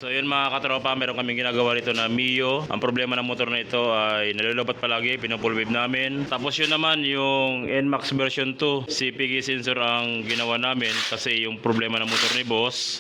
So yun mga katropa, meron kaming ginagawa rito na Mio. Ang problema ng motor na ito ay nalulubat palagi, pinupull wave namin. Tapos yun naman yung NMAX version 2, CPG sensor ang ginawa namin kasi yung problema ng motor ni boss,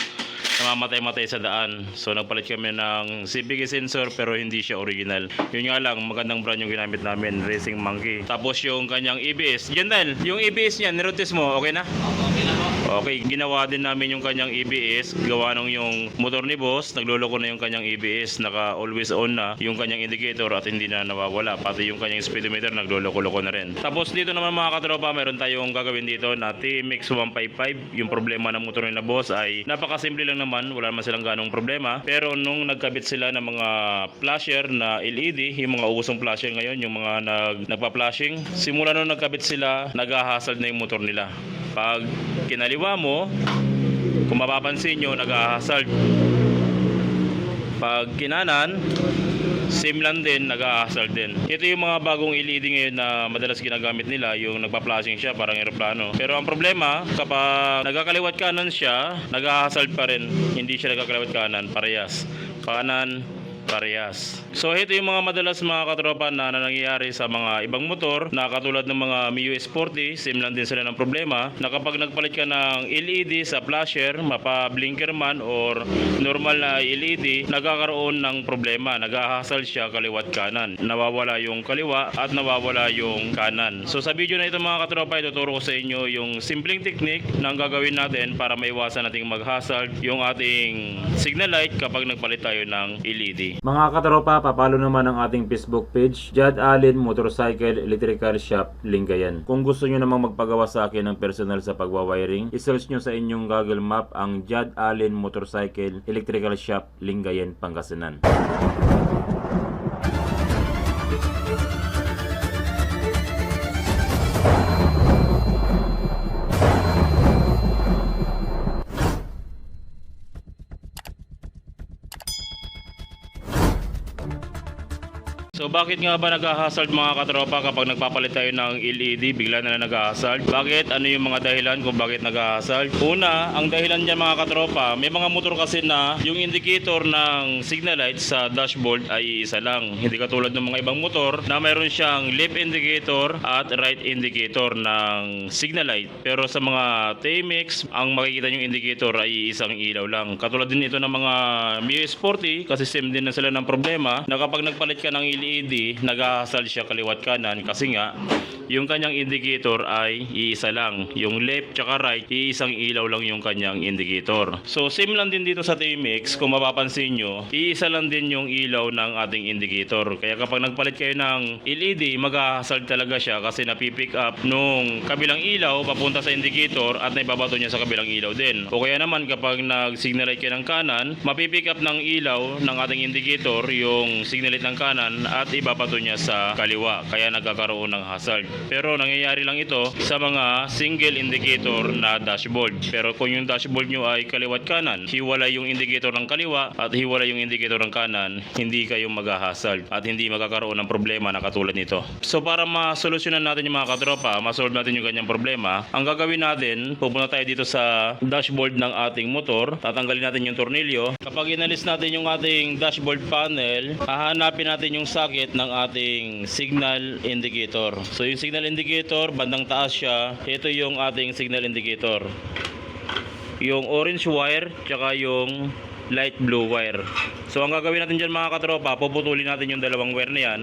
namamatay-matay sa daan. So nagpalit kami ng CPG sensor pero hindi siya original. Yun nga lang, magandang brand yung ginamit namin, Racing Monkey. Tapos yung kanyang EBS, Jendal, yung EBS niya, niroad test mo, okay na? Okay na po. Okay, ginawa din namin yung kanyang EBS, gawa nung yung motor ni boss, nagloloko na yung kanyang EBS, naka always on na yung kanyang indicator at hindi na nawawala, pati yung kanyang speedometer nagloloko-loko na rin. Tapos dito naman mga katropa, meron tayong gagawin dito na TMX 155. Yung problema ng motor ni boss ay napakasimple lang naman, wala naman silang ganong problema. Pero nung nagkabit sila ng mga flasher na LED, yung mga usong flasher ngayon, yung mga nagpa-flashing, simula nung nagkabit sila, nag-hazard na yung motor nila. Pag kinaliwa mo, kung mapapansin nyo, nag-hazard. Pag kinanan, same lang din, nag-hazard din. Ito yung mga bagong LED ngayon na madalas ginagamit nila, yung nagpa-flashing siya parang eroplano. Pero ang problema, kapag nagkakaliwat kanan siya, nag-hazard pa rin. Hindi siya nagkakaliwat kanan, parehas. Kanan, parehas. So ito yung mga madalas mga katropa na nangyayari sa mga ibang motor na katulad ng mga Mio S40, same lang din sila ng problema na kapag nagpalit ka ng LED sa flasher, mapa-blinker man or normal na LED, nagkakaroon ng problema, nag-ahasal siya kaliwat kanan, nawawala yung kaliwa at nawawala yung kanan. So sa video na ito mga katropa, ituturo ko sa inyo yung simpleng technique na ang gagawin natin para maiwasan nating mag-hazard yung ating signal light kapag nagpalit tayo ng LED. Mga katropa, papalo naman ang ating Facebook page, Jad Allen Motorcycle Electrical Shop, Lingayen. Kung gusto nyo namang magpagawa sa akin ng personal sa pagwawiring, isearch nyo sa inyong Google Map ang Jad Allen Motorcycle Electrical Shop, Lingayen, Pangasinan. So bakit nga ba nag-hazard mga katropa kapag nagpapalit tayo ng LED, bigla na nag-hazard? Bakit? Ano yung mga dahilan kung bakit nag-hazard? Una, ang dahilan dyan mga katropa, may mga motor kasi na yung indicator ng signal light sa dashboard ay isa lang. Hindi katulad ng mga ibang motor na mayroon siyang left indicator at right indicator ng signal light. Pero sa mga TMX, ang makikita yung indicator ay isang ilaw lang. Katulad din ito ng mga Mio S40 kasi same din na sila ng problema na kapag nagpalit ka ng LED, nag-ahasal siya kaliwat kanan kasi nga yung kanyang indicator ay iisa lang. Yung left tsaka right, iisang ilaw lang yung kanyang indicator. So same lang din dito sa TMX, kung mapapansin nyo, iisa lang din yung ilaw ng ating indicator. Kaya kapag nagpalit kayo ng LED, mag-ahasal talaga siya kasi napipick up nung kabilang ilaw papunta sa indicator at naibabato niya sa kabilang ilaw din. O kaya naman kapag nag-signal light kayo ng kanan, mapipick up ng ilaw ng ating indicator yung signal light ng kanan at ibabato niya sa kaliwa, kaya nagkakaroon ng hazard. Pero nangyayari lang ito sa mga single indicator na dashboard. Pero kung yung dashboard nyo ay kaliwat kanan, hiwalay yung indicator ng kaliwa at hiwalay yung indicator ng kanan, hindi kayo mag-hazard at hindi magkakaroon ng problema na katulad nito. So para masolusyonan natin yung mga katropa, masolve natin yung kanyang problema, ang gagawin natin, pupunta tayo dito sa dashboard ng ating motor, tatanggalin natin yung tornilyo. Kapag inalis natin yung ating dashboard panel, hahanapin natin yung socket ng ating signal indicator. So yung signal indicator, bandang taas siya. Ito yung ating signal indicator. Yung orange wire, tsaka yung light blue wire. So ang gagawin natin dyan mga katropa, puputulin natin yung dalawang wire na yan,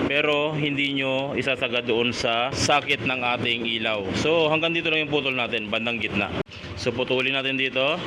pero hindi nyo isasagad doon sa socket ng ating ilaw. So hanggang dito lang yung putol natin, bandang gitna. So putulin natin dito.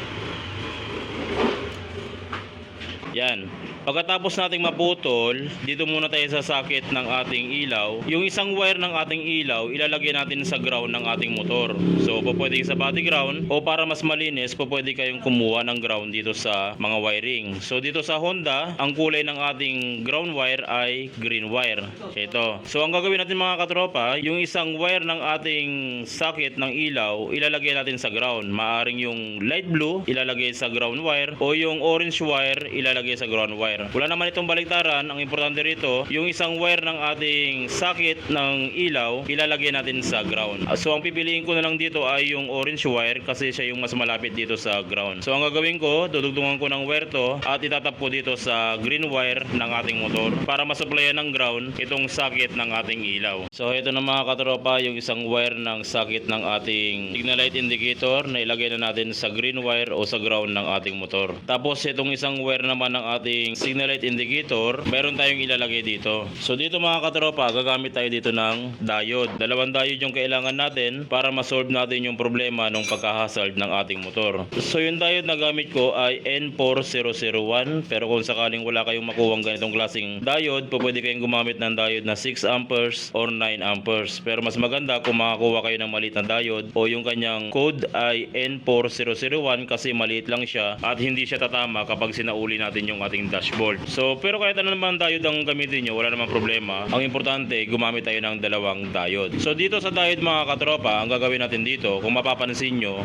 Yan. Pagkatapos nating maputol, dito muna tayo sa socket ng ating ilaw. Yung isang wire ng ating ilaw, ilalagay natin sa ground ng ating motor. So, pwede sa body ground o para mas malinis, pwede kayong kumuha ng ground dito sa mga wiring. So, dito sa Honda, ang kulay ng ating ground wire ay green wire. Ito. So, ang gagawin natin mga katropa, yung isang wire ng ating socket ng ilaw, ilalagay natin sa ground. Maaring yung light blue, ilalagay sa ground wire o yung orange wire, ilalagay ilalagay sa ground wire. Wala naman itong baliktaran. Ang importante rito, yung isang wire ng ating socket ng ilaw, ilalagay natin sa ground. So ang pipiliin ko na lang dito ay yung orange wire kasi siya yung mas malapit dito sa ground. So ang gagawin ko, dudugtungan ko ng wire to at itatap ko dito sa green wire ng ating motor para masupplyan ng ground itong socket ng ating ilaw. So ito na mga katropa, yung isang wire ng socket ng ating signal light indicator na ilagay na natin sa green wire o sa ground ng ating motor. Tapos itong isang wire naman ng ating signal light indicator, meron tayong ilalagay dito. So dito mga katropa, gagamit tayo dito ng diode. Dalawang diode yung kailangan natin para ma-solve natin yung problema ng pagka-hazard ng ating motor. So yung diode na gamit ko ay N4001, pero kung sakaling wala kayong makuwang ganitong klaseng diode, pwede kayong gumamit ng diode na 6 amperes or 9 amperes. Pero mas maganda kung makakuha kayo ng maliit na diode o yung kanyang code ay N4001 kasi maliit lang siya at hindi siya tatama kapag sinauli natin yung ating dashboard. So pero kahit ano naman diode ang gamitin nyo, wala namang problema. Ang importante, gumamit tayo ng dalawang diode. So dito sa diode mga katropa, ang gagawin natin dito, kung mapapansin nyo,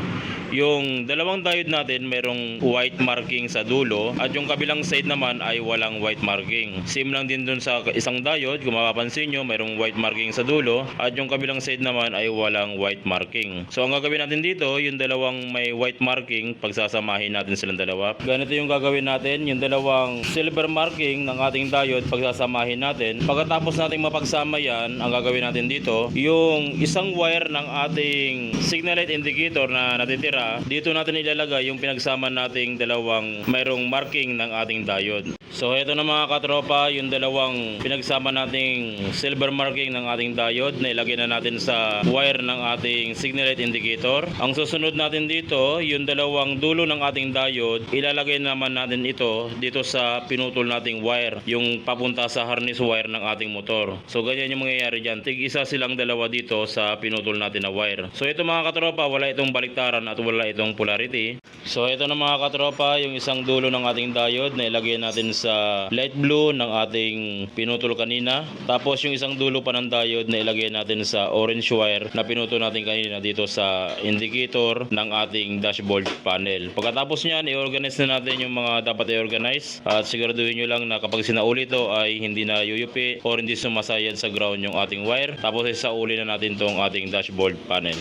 yung dalawang diode natin merong white marking sa dulo at yung kabilang side naman ay walang white marking. Same lang din dun sa isang diode, kung mapapansin nyo, merong white marking sa dulo at yung kabilang side naman ay walang white marking. So ang gagawin natin dito, yung dalawang may white marking, pagsasamahin natin silang dalawa. Ganito yung gagawin natin, yung dalawang silver marking ng ating diode, pagsasamahin natin. Pagkatapos nating mapagsama yan, ang gagawin natin dito, yung isang wire ng ating signal light indicator na natitira, dito natin ilalagay yung pinagsama nating dalawang mayroong marking ng ating diode. So ito na mga katropa, yung dalawang pinagsama nating silver marking ng ating diode na ilagay na natin sa wire ng ating signal light indicator. Ang susunod natin dito, yung dalawang dulo ng ating diode, ilalagay naman natin ito dito sa pinutol nating wire, yung papunta sa harness wire ng ating motor. So ganyan yung mangyayari dyan, tig-isa silang dalawa dito sa pinutol natin na wire. So ito mga katropa, wala itong baliktaran at wala itong polarity. So ito na mga katropa, yung isang dulo ng ating diode na ilagay natin sa light blue ng ating pinutol kanina. Tapos yung isang dulo pa ng diode na ilagay natin sa orange wire na pinutol natin kanina dito sa indicator ng ating dashboard panel. Pagkatapos nyan, i-organize na natin yung mga dapat i-organize at siguraduhin nyo lang na kapag sinauli ito ay hindi na yuyupi or hindi sumasayad sa ground yung ating wire. Tapos isauli na natin tong ating dashboard panel.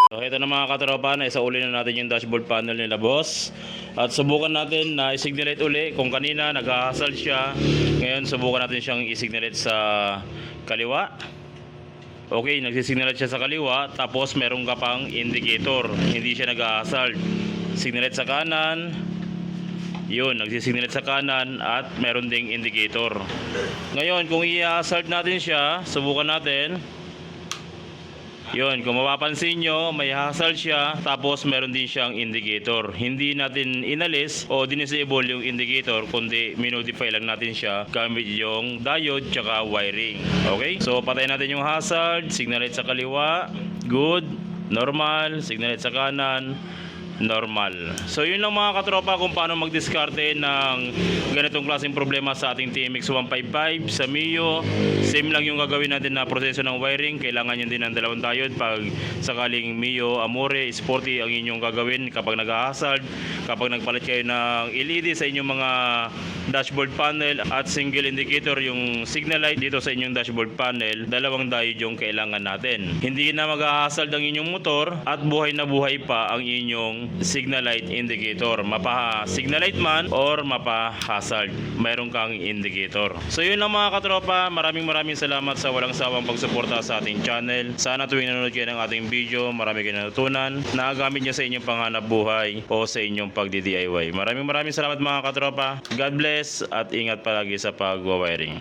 So ito na mga katropa, na isauli na natin yung dashboard panel nila boss. At subukan natin na i-signalate uli. Kung kanina nag-hustle siya, ngayon subukan natin siyang i-signalate sa kaliwa. Okay, nagsisignalate siya sa kaliwa, tapos meron ka pang indicator, hindi siya nag-hustle. Signalate sa kanan, yun, nagsisignalate sa kanan at meron ding indicator. Ngayon, kung i-hustle natin siya, subukan natin. Yun, kung mapapansin nyo, may hassle siya, tapos meron din siyang indicator. Hindi natin inalis o dinisable yung indicator, kundi minodify lang natin siya gamit yung diode tsaka wiring. Okay? So, patayin natin yung hazard, signal light sa kaliwa, good, normal, signal light sa kanan, normal. So yun lang mga katropa kung paano magdiskarte ng ganitong klaseng problema sa ating TMX 155 sa Mio. Same lang yung gagawin natin na proseso ng wiring. Kailangan yun din ng dalawang diode pag sakaling Mio, Amore, Sporty ang inyong gagawin kapag nag-hazard, kapag nagpalit kayo ng LED sa inyong mga dashboard panel at single indicator yung signal light dito sa inyong dashboard panel, dalawang diode yung kailangan natin. Hindi na mag-hazard ang inyong motor at buhay na buhay pa ang inyong signal light indicator. Mapa signal light man or mapa hazard, mayroon kang indicator. So yun lang mga katropa, maraming salamat sa walang sawang pagsuporta sa ating channel. Sana tuwing nanonood kayo ng ating video, marami kayo natutunan na gamit nyo sa inyong panghanap buhay o sa inyong pagdi-DIY. Maraming salamat mga katropa. God bless at ingat palagi sa pagwawiring.